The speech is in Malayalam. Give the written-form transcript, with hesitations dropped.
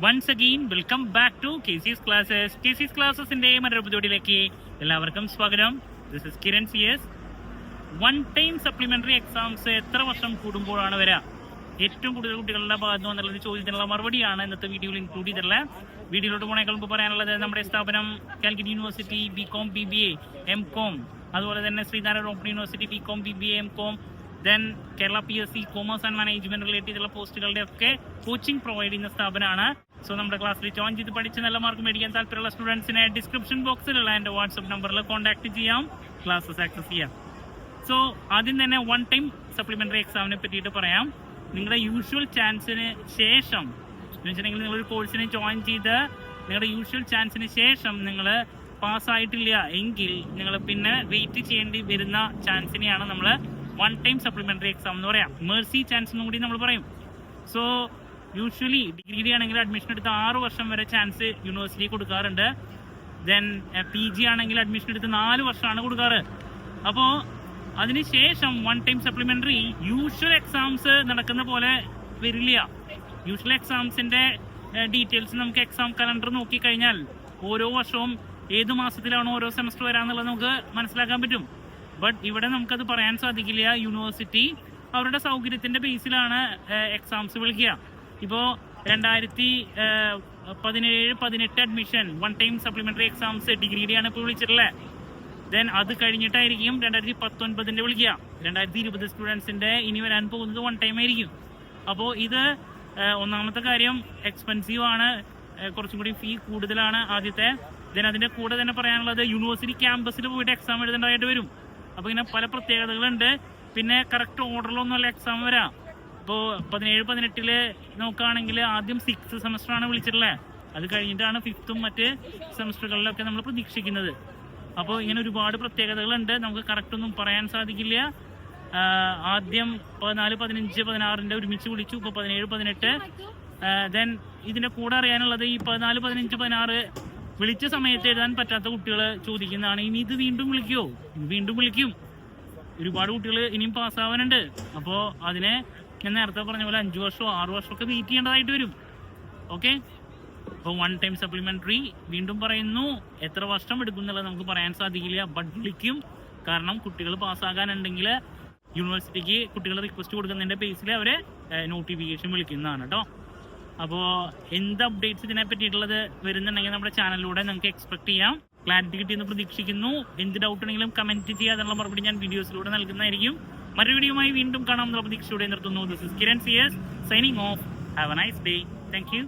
Once again welcome back to KC's classes. KC's ക്ലാസ്സസിന്റെ മറ്റൊരു എപ്പിസോഡിലേക്ക് എല്ലാവർക്കും സ്വാഗതം. This is Kiran CS. One time supplementary exams എത്ര വർഷം കൂടുമ്പോഴാണ് വരിക? ഏറ്റവും കൂടുതൽ കുട്ടികളുടെ ഭാഗത്ത് വന്നുള്ള ചോദ്യത്തിനുള്ള മറുപടിയാണ് ഇന്നത്തെ വീഡിയോയിൽ ഇൻക്ലൂഡ് ചെയ്തിട്ടുള്ളത്. വീഡിയോയിലോട്ട് പോണേക്കാൾ മുമ്പ് പറയാനുള്ളത്, നമ്മുടെ സ്ഥാപനം Calicut university BCom BBA MCom, അതുപോലെ തന്നെ Sreenarayana open university BCom BBA MCom, then Kerala PSC commerce and management relate ചെയ്തുള്ള പോസ്റ്റുകളുടെ ഒക്കെ കോച്ചിങ് പ്രൊവൈഡ് ചെയ്യുന്ന സ്ഥാപനമാണ്. സോ നമ്മുടെ ക്ലാസ്സിൽ ജോയിൻ ചെയ്ത് പഠിച്ച് നല്ല മാർക്ക് മേടിക്കാൻ താല്പര്യമുള്ള സ്റ്റുഡൻസിനെ ഡിസ്ക്രിപ്ഷൻ ബോക്സിലുള്ള എൻ്റെ വാട്സപ്പ് നമ്പറിൽ കോൺടാക്ട് ചെയ്യാം, ക്ലാസ്സസ് ആക്സസ് ചെയ്യാം. സോ ആദ്യം തന്നെ വൺ ടൈം സപ്ലിമെൻ്ററി എക്സാമിനെ പറ്റിയിട്ട് പറയാം. നിങ്ങളുടെ യൂഷ്വൽ ചാൻസിന് ശേഷം എന്ന് വെച്ചിട്ടുണ്ടെങ്കിൽ നിങ്ങളൊരു കോഴ്സിന് ജോയിൻ ചെയ്ത് നിങ്ങളുടെ യൂഷ്വൽ ചാൻസിന് ശേഷം നിങ്ങൾ പാസ്സായിട്ടില്ല എങ്കിൽ നിങ്ങൾ പിന്നെ വെയിറ്റ് ചെയ്യേണ്ടി വരുന്ന ചാൻസിനെയാണ് നമ്മൾ വൺ ടൈം സപ്ലിമെൻ്ററി എക്സാം എന്ന് പറയാം. മേഴ്സി ചാൻസ് എന്നും കൂടി നമ്മൾ പറയും. സോ യൂഷ്വലി ഡിഗ്രി ആണെങ്കിൽ അഡ്മിഷൻ എടുത്ത് 6 വർഷം വരെ ചാൻസ് യൂണിവേഴ്സിറ്റി കൊടുക്കാറുണ്ട്. ദെൻ PG ആണെങ്കിൽ അഡ്മിഷൻ എടുത്ത് 4 വർഷമാണ് കൊടുക്കാറ്. അപ്പോൾ അതിനുശേഷം one time supplementary usual exams നടക്കുന്ന പോലെ വരില്ല. യൂഷ്വൽ എക്സാംസിൻ്റെ ഡീറ്റെയിൽസ് നമുക്ക് എക്സാം കലണ്ടർ നോക്കിക്കഴിഞ്ഞാൽ ഓരോ വർഷവും ഏത് മാസത്തിലാണോ ഓരോ സെമസ്റ്റർ വരാമെന്നുള്ളത് നമുക്ക് മനസ്സിലാക്കാൻ പറ്റും. ബട്ട് ഇവിടെ നമുക്കത് പറയാൻ സാധിക്കില്ല. യൂണിവേഴ്സിറ്റി അവരുടെ സൗകര്യത്തിൻ്റെ ബേസിലാണ് എക്സാംസ് വിളിക്കുക. ഇപ്പോൾ 2017-18 admission one time supplementary exams ഡിഗ്രിയുടെയാണ് ഇപ്പോൾ വിളിച്ചിട്ടുള്ളത്. ദെൻ അത് കഴിഞ്ഞിട്ടായിരിക്കും 2019 വിളിക്കുക. 2020 സ്റ്റുഡൻസിൻ്റെ ഇനി വരാൻ പോകുന്നത് വൺ ടൈം ആയിരിക്കും. അപ്പോൾ ഇത് ഒന്നാമത്തെ കാര്യം എക്സ്പെൻസീവ് ആണ്, കുറച്ചും കൂടി ഫീ കൂടുതലാണ് ആദ്യത്തെ. ദെൻ അതിൻ്റെ കൂടെ തന്നെ പറയാനുള്ളത് യൂണിവേഴ്സിറ്റി ക്യാമ്പസിൽ പോയിട്ട് എക്സാം എഴുതേണ്ടതായിട്ട് വരും. അപ്പോൾ ഇങ്ങനെ പല പ്രത്യേകതകളുണ്ട്. പിന്നെ കറക്റ്റ് ഓർഡറിലൊന്നുമല്ല എക്സാം വരാം. ഇപ്പോൾ 17-18 നോക്കുകയാണെങ്കിൽ ആദ്യം 6th സെമസ്റ്ററാണ് വിളിച്ചിട്ടുള്ളത്. അത് കഴിഞ്ഞിട്ടാണ് 5th മറ്റ് സെമസ്റ്ററുകളിലൊക്കെ നമ്മൾ പ്രതീക്ഷിക്കുന്നത്. അപ്പോൾ ഇങ്ങനെ ഒരുപാട് പ്രത്യേകതകളുണ്ട്, നമുക്ക് കറക്റ്റ് ഒന്നും പറയാൻ സാധിക്കില്ല. ആദ്യം 14, 15, 16 ഒരുമിച്ച് വിളിച്ചു. ഇപ്പോൾ 17-18. ദെൻ ഇതിൻ്റെ കൂടെ അറിയാനുള്ളത്, ഈ 14, 15, 16 വിളിച്ച സമയത്ത് എഴുതാൻ പറ്റാത്ത കുട്ടികൾ ചോദിക്കുന്നതാണ്, ഇനി ഇത് വീണ്ടും വിളിക്കുമോ? വീണ്ടും വിളിക്കും. ഒരുപാട് കുട്ടികൾ ഇനിയും പാസ്സാവാനുണ്ട്. അപ്പോൾ അതിനെ ഞാൻ നേരത്തെ പറഞ്ഞ പോലെ 5 വർഷമോ 6 വർഷമൊക്കെ വെയിറ്റ് ചെയ്യേണ്ടതായിട്ട് വരും. ഓക്കെ, അപ്പോൾ വൺ ടൈം സപ്ലിമെൻ്ററി വീണ്ടും പറയുന്നു, എത്ര വർഷം എടുക്കും എന്നുള്ളത് നമുക്ക് പറയാൻ സാധിക്കില്ല. ബട്ട് വിളിക്കും. കാരണം കുട്ടികൾ പാസ്സാകാനുണ്ടെങ്കിൽ യൂണിവേഴ്സിറ്റിക്ക് കുട്ടികൾ റിക്വസ്റ്റ് കൊടുക്കുന്നതിൻ്റെ ബേസിൽ അവരെ നോട്ടിഫിക്കേഷൻ വിളിക്കുന്നതാണ് കേട്ടോ. അപ്പോൾ എന്ത് അപ്ഡേറ്റ്സ് ഇതിനെ പറ്റിയിട്ടുള്ളത് വരുന്നുണ്ടെങ്കിൽ നമ്മുടെ ചാനലിലൂടെ നമുക്ക് എക്സ്പെക്ട് ചെയ്യാം. ക്ലാരിറ്റി കിട്ടിയെന്ന് പ്രതീക്ഷിക്കുന്നു. എന്ത് ഡൗട്ട് ഉണ്ടെങ്കിലും കമൻറ്റ് ചെയ്യുക, അതിനുള്ള മറുപടി ഞാൻ വീഡിയോസിലൂടെ നൽകുന്നതായിരിക്കും. മറ്റൊരു വീഡിയോയുമായി വീണ്ടും കാണാം എന്നുള്ള പ്രതീക്ഷയോടെ നിർത്തുന്നു. This is Kiran CS signing off. Have a nice day. Thank U.